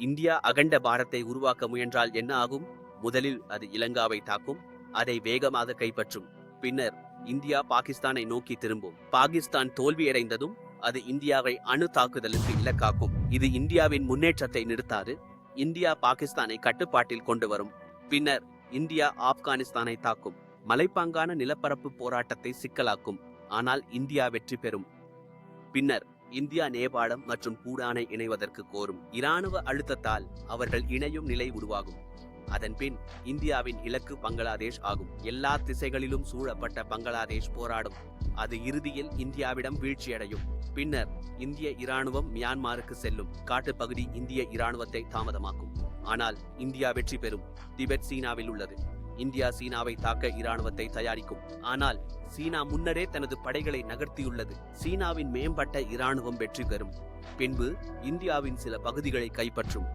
India அகண்ட பாரத்தை உருவாக்க முயன்றால் என்ன ஆகும்? முதலில் அது இலங்காவை தாக்கும், அதை வேகமாக கைப்பற்றும். பின்னர் இந்தியா பாகிஸ்தானை நோக்கி திரும்பும். பாகிஸ்தான் தோல்வியடைந்ததும் அது இந்தியாவை அணு தாக்குதலுக்கு இலக்காக்கும். இது இந்தியாவின் முன்னேற்றத்தை நிறுத்தாது. இந்தியா பாகிஸ்தானை கட்டுப்பாட்டில் கொண்டு வரும். பின்னர் இந்தியா ஆப்கானிஸ்தானை தாக்கும். மலைப்பாங்கான நிலப்பரப்பு போராட்டத்தை சிக்கலாக்கும். ஆனால் இந்தியா வெற்றி பெறும். பின்னர் இந்தியா நேபாளம் மற்றும் பூடானை இணைவதற்கு கோரும். இராணுவ அழுத்தத்தால் அவர்கள் இணையும் நிலை உருவாகும். அதன்பின் இந்தியாவின் இலக்கு பங்களாதேஷ் ஆகும். எல்லா திசைகளிலும் சூழப்பட்ட பங்களாதேஷ் போராடும். அது இறுதியில் இந்தியாவிடம் வீழ்ச்சியடையும். பின்னர் இந்திய இராணுவம் மியான்மருக்கு செல்லும். காட்டுப்பகுதி இந்திய இராணுவத்தை தாமதமாக்கும். ஆனால் இந்தியா வெற்றி பெறும். திபெத் சீனாவில் உள்ளது. இந்தியா சீனாவை தாக்க இராணுவத்தை தயாரிக்கும். ஆனால் சீனா முன்னரே தனது படைகளை நகர்த்தியுள்ளது. சீனாவின் மேம்பட்ட இராணுவம் வெற்றி பெறும். பின்பு இந்தியாவின் சில பகுதிகளை கைப்பற்றும்.